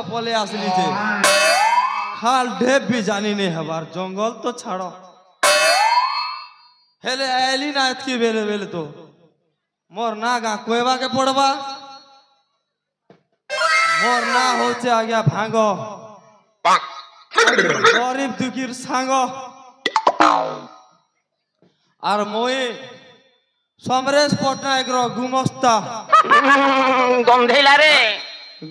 पले आसली जे खाल ढेप भी जानी नहीं हबार जंगल तो छाड़ो हेले ऐली ना इतकी बेले बेले तो मोर ना गा कोयबा के पड़वा मोर ना होचे आ गया भांगो गरीब दुखीर सांगो और मोई समरेश पटनायक रो गुमस्ता गंधेला रे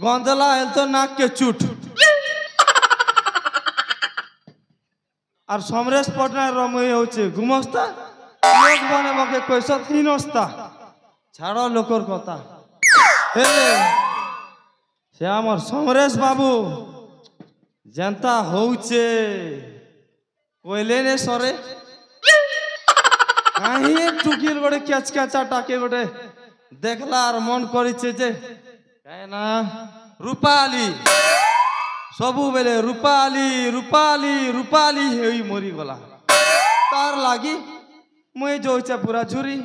गंधला हेल तो नाक के चूट और समरेश पटनायक रो मोई होचे गुमस्ता लोग बने मके पैसा तीनस्ता छाड़ो लोकर कथा हेले से आमर समरेश बाबू जनता होचे कोइले ने सरे काहे टुकिल बड़े कैच कैचा टाके बड़े देखला और मन करिছে যে কায় না রূপালী सबु बेले रूपाली रूपाली रूपाली हेई मरी गला तार लागी मुई जोइছে पूरा झुरी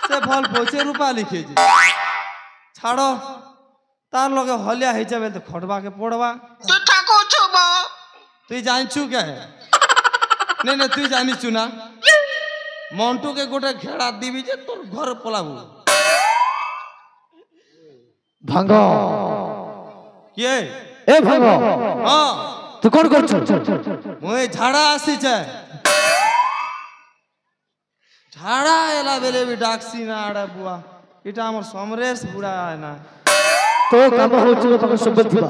से भल पहुंचे रूपाली खेजे छाड़ो तार लगे हलिया हेचे बेल तो खड़बा के पड़वा तू ठाको छबो तुई जानछु क्या है नहीं नहीं तुई जानी चुना मंटू के गोटे घेड़ा दीबी जे तोर घर पलाबू भांगो के ए भांगो हां तू कोन करछ मुई झाड़ा आसी छे झाड़ा एला बेले भी डाकसी ना आड़ा बुआ इटा हमर समरेश बुढ़ा है ना तो काम होछ तो सब दिबा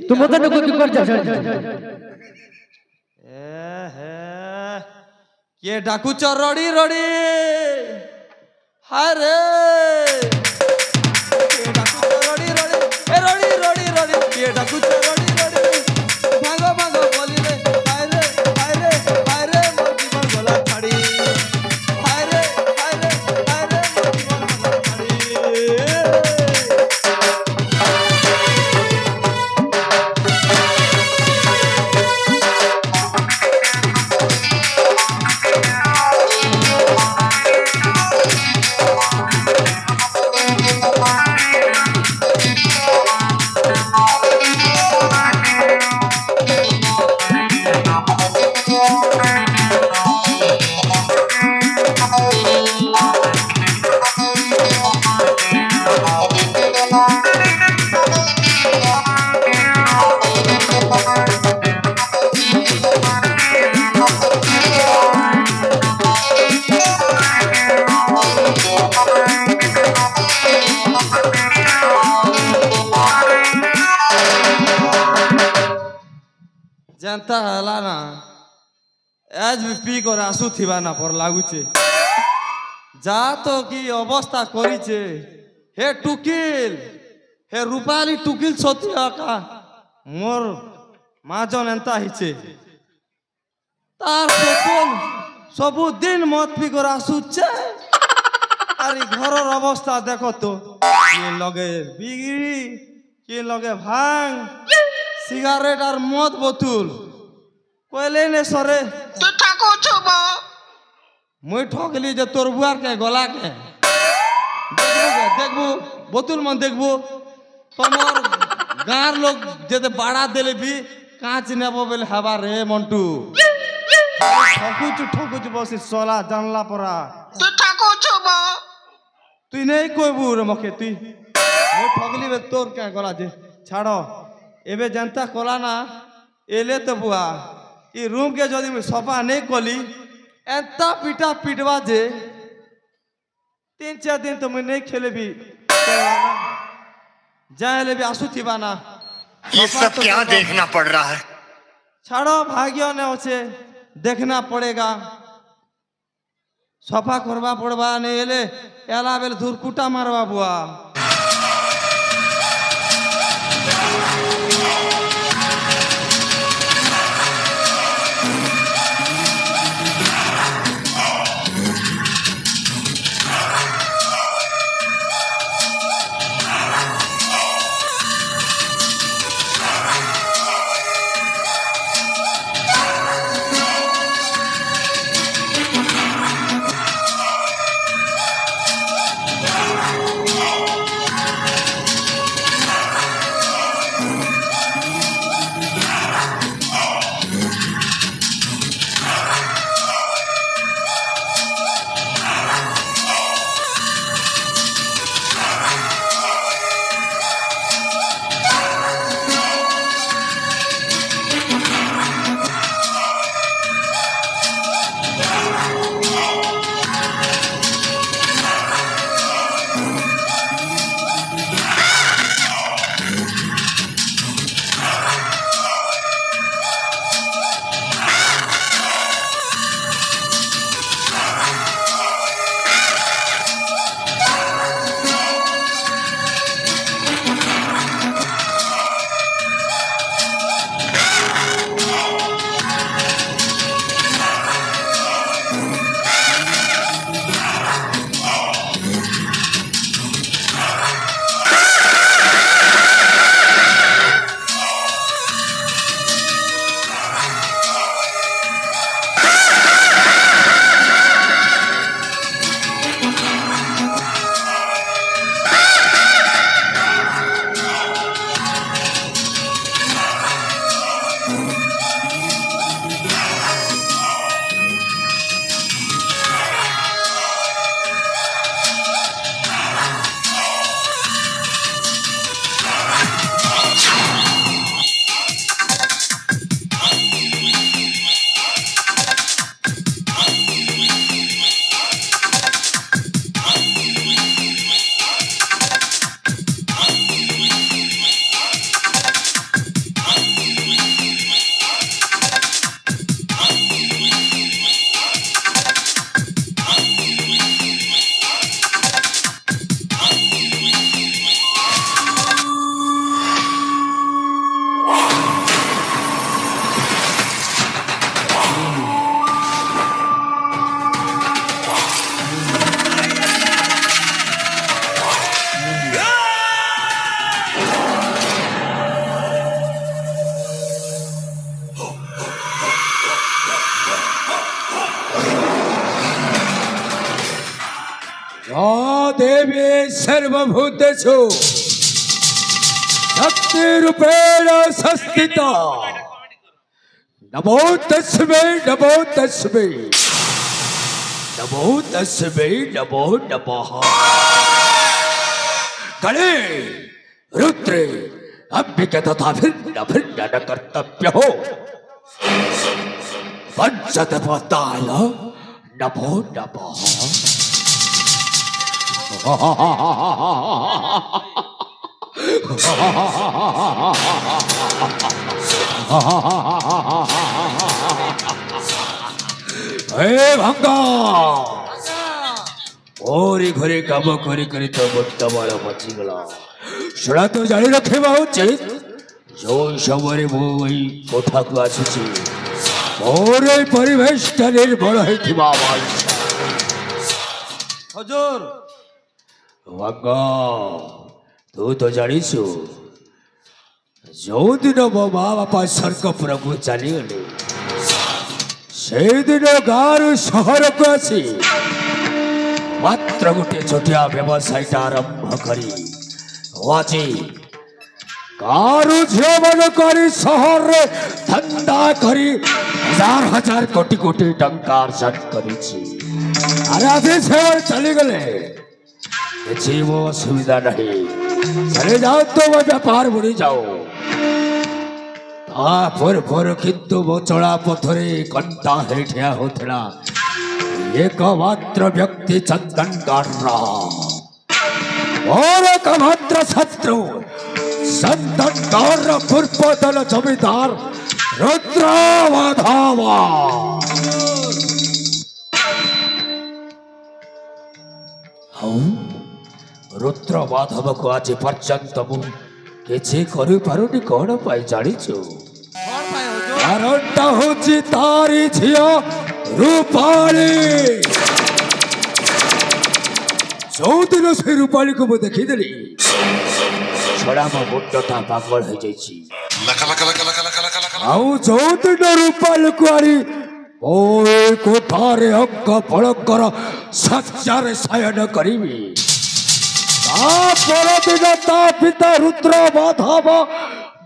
तू मत न कोई कर जा ए हे ये डाकू चरड़ी रड़ी हाय रे ये डाकू चरड़ी रड़ी ए रड़ी रड़ी रड़ी ये डाकू चरड़ी रड़ी भागो भागो बोली रे हाय रे हाय रे हाय रे मोर जीवन गला छाड़ी हाय रे हाय रे हाय रे मोर जीवन गला छाड़ी जनता हला ना आज भी पी कर आसु थिबा ना पर लागुचे जा तो की अवस्था करिचे हे टुकिल हे रूपाली टुकिल सती का मोर माजन एंता हिचे तार सकल सबु दिन मत पी कर आसुचे अरे घर अवस्था देखो तो ये लगे बिगड़ी के लगे भांग सिगारेट और मद बोतल कोयले ने सरे तू ठाको छबो मुई ठगली जे तोर बुआर के गला के देखबू बोतल मन देखबू तमर गार लोग जेते बाड़ा देले भी कांच नेबो बेले हवा रे मंटू ठकुच बसी सोला जानला परा तू ठाको छबो तुई नहीं कोइबू रे मके तुई मुई ठगली बे तोर के गला जे छाड़ो एबे जनता कोला ना एले तो बुआ ई रूम के जदी मैं सफा नहीं कोली एंता पीटा पिटवा जे 3-4 दिन तो मैं नहीं खेले भी जाए ले भी आंसू थी बाना ये सब तो क्या देखना पड़ रहा है छाड़ो भाग्यों ने उसे देखना पड़ेगा সফা করবা পড়বা নে এলে এলা বেলে দূর কুটা মারবা বুয়া देवी सर्वभूतेषु शक्तिरूपेण संस्थिता नमो तस्मै नमो तस्मै नमो तस्मै नमो नमः कले रुद्रे अंबिके तथा भिन्न भिन्न न कर्तव्य हो पंचदेवताय नमो नमः भंगा ओरी घरे काम करी करी तो मुक्त बड़ बचीगला शुणा तो जानी रखे उचित जो समय मो कोठा को आसी मोर परिवेश निर्भर होता हजूर भंगा तू तो जानिसु जो दिन मो माँ बापा स्वर्ग प्रभु चलीगले से दिन गाँव सहर को आसी मात्र गोटे छोटिया व्यवसाय आरंभ करी आज गाँव झील मन कर सहर धंदा करी हजार हजार कोटी कोटी टंका अर्जन करी चलीगले किसी वो असुविधा नहीं चले जाओ तो वो व्यापार बढ़ी जाओ किंतु मो चला पथरे कंटा हेठिया होता एकमात्र व्यक्ति चंदन और एकमात्र शत्रु चंदन पूर्वतन जमींदार रुद्रावधावा रुद्र माधव को आज पर्यंत मु किछि करि पारुनी कोन पाई जानिछु कौन पाए हुजूर कारणटा होची तारी झियो रूपाली चौदिन से रूपाली को मैं देखीदेली छड़ा मो मुंडटा पागल हो जाइछि आउ चौदिन रूपाली को आरी ओए कोठारे अक्का फलकर सच्चारे सायन करिबी ता परदिन ता पिता रुद्र माधव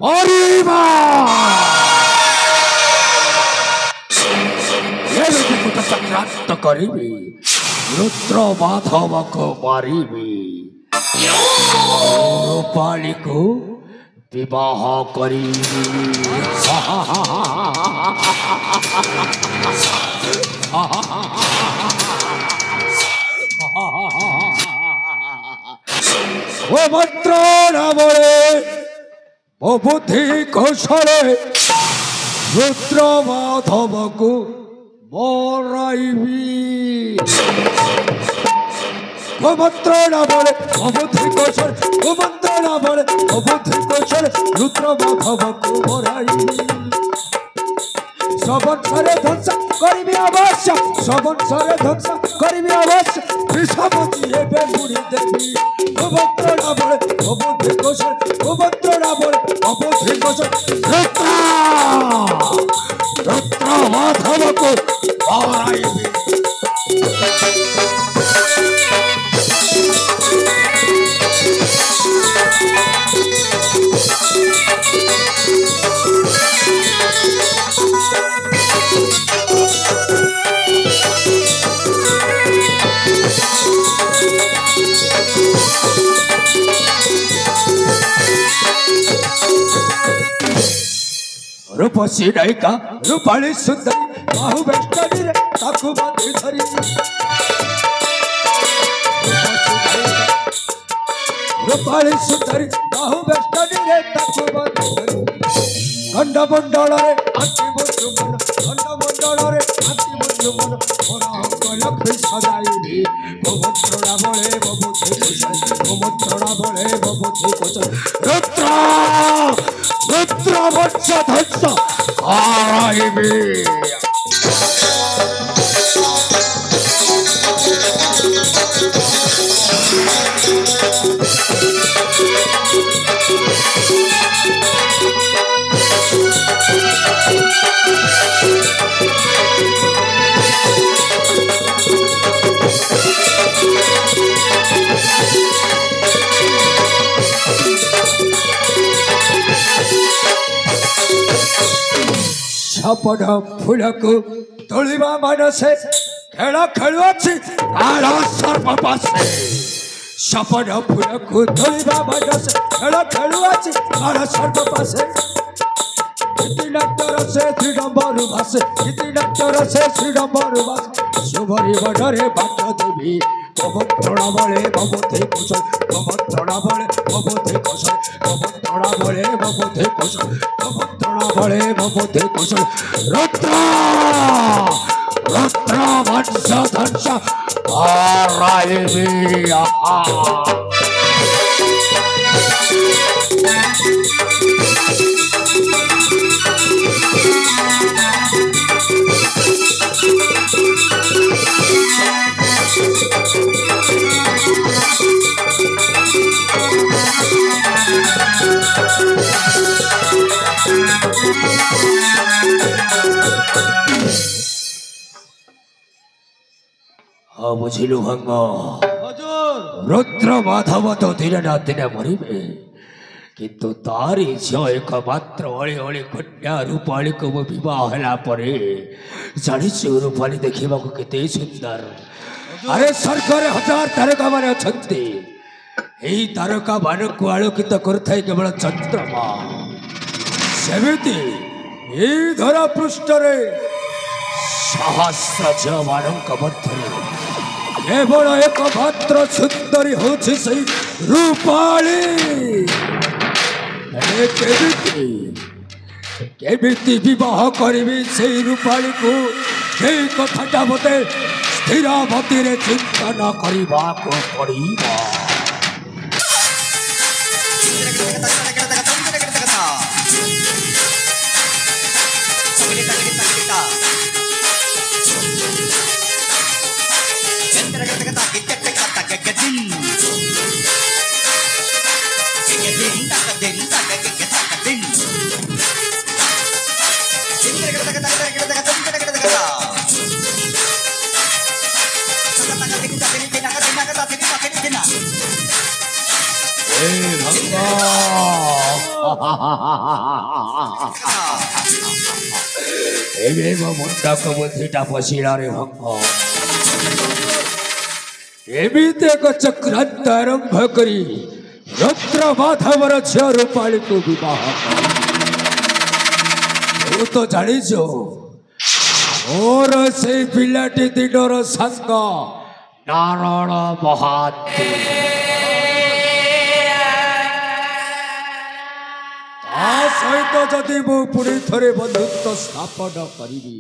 मरिबा चक्रांत करिबी रुद्र माधव को मारिबी रूपाली को विवाह करिबी वो मंत्र न बोले वो बुद्धि कौशले रुद्र माधव को मोराइबी वो मंत्र न बोले वो बुद्धि कौशल वो मंत्र न बोले वो बुद्धि कौशल रुद्र माधव को मोराइबी सबंसरे ध्वंस करिबी अवश्य सबंसरे ध्वंस करिबी अवश्य विषमती एबे मुड़ी देवी वो मंत्र न बोले वो बुद्धि कौशल वो मंत्र न बोले वो बुद्धि कौशल रुद्र माधव को माराइबी रूपसी नायिका रूपाली सुंदरी बाहु बेष्टनी रे ताकु बांधी धरी रूपाली सुंदरी बाहु बेष्टनी रे ताकु बांधी धरी खंड मंडल रे आंटी मुंडु मन खंड मंडल रे आंटी मुंडु मन मोर अंग लक्ष्मी सजाइबी गोमंत्रणा बळे बबुधि कुशल गोमंत्रणा बळे बबुधि कुशल रुद्र वंश ध्वंस आराइबी छपड़ फूल को तोलिबा मानसे खेल खेलुअछि तार सर्प पासे छपड़ फूल को तोलिबा मानसे खेल खेलुअछि तार सर्प पासे इति नक्तर से श्रीडम्बर भासे इति नक्तर से श्रीडम्बर भासे शुभरी बडरे बाट देवी गोमंत्रणा बळे बबुधि कुशल गोमंत्रणा बळे बबुधि कुशल गोमंत्रणा बळे बबुधि कुशल गोमंत्रणा बळे बबुधि कुशल रुद्र वंश ध्वंस आराइबी हाँ बुझिलु भंग हुजूर रुद्र माधव तो दिन ना दिन मरिबे किंतु तारी झियो एकमात्र अली अली कन्या रूपाली को विवाह होला परे जानिछु रूपाली देखिबा को केते सुंदर अरे स्वर्गर हजार तारका माने अछंती एही तारका मान को आलोकित करथाय केवल चंद्रमा सेमिति ए धरा पृष्ठ रे सहस्र झियो मानक मध्यरे केवल एकमात्र सुंदरी होछि सही रूपाली केमिति विवाह करिबी से रूपाली को से कथाटा मते स्थिर मति रे चिंतन करबा को पड़िबा ମୁଣ୍ଡକ ବୁଦ୍ଧିଟା ପଶିଲାରେ ଭଙ୍ଗ ଏମିତି ଏକ ଚକ୍ରାନ୍ତ ଆରମ୍ଭ କରି ରୁଦ୍ର ମାଧବର ଝିଅ ରୂପାଳୀକୁ ବିବାହ ତୁ ତ ଜାଣିଛୁ ମୋର ସେଇ ପିଲାଟି ଦିନର ସାଙ୍ଗ ନାରାୟଣ ମହାନ୍ତି ତା ସହିତ ଯଦି ମୁଁ ପୁଣି ଥରେ ବନ୍ଧୁତ୍ୱ ସ୍ଥାପନ କରିବି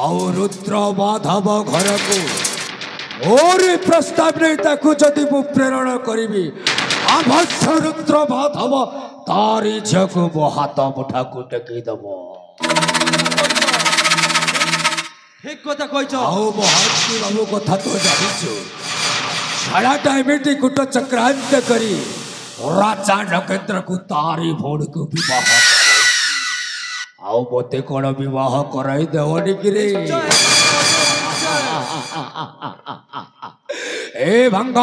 ଆଉ ରୁଦ୍ର ମାଧବ ଘରକୁ ମୋରି ପ୍ରସ୍ତାବ ନେଇ ତାକୁ ଯଦି ମୁଁ ପ୍ରେରଣ କରିବି ଅବଶ୍ୟ ରୁଦ୍ର ମାଧବ ତାରି ଝିଅକୁ ମୋ ହାତ ମୁଠାକୁ ଟେକିଦେବ ଠିକ କଥା କହିଛ ଆଉ ମହାନ୍ତି ବାବୁ କଥା ତ ଜାଣିଛୁ ଶାଳାଟା ଏମିତି କୁଟ ଚକ୍ରାନ୍ତ କରି ରାଜା ନଗେନ୍ଦ୍ରକୁ ତାରି ଭଉଣୀକୁ ବିବାହ ଆଉ ମୋତେ କ'ଣ ବିବାହ କରାଇ ଦେବନି କିରେ ଏ ଭଙ୍ଗ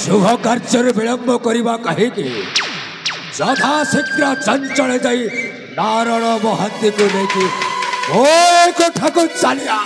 ଶୁଭ କାର୍ଯ୍ୟରେ ବିଳମ୍ବ କରିବା କାହିଁକି ଯଥା ଶୀଘ୍ର ଚଞ୍ଚଳ ଯାଇ ନାରାୟଣ ମହାନ୍ତିକୁ ନେଇକି ଓ କୋଠାକୁ ଚାଲିଆ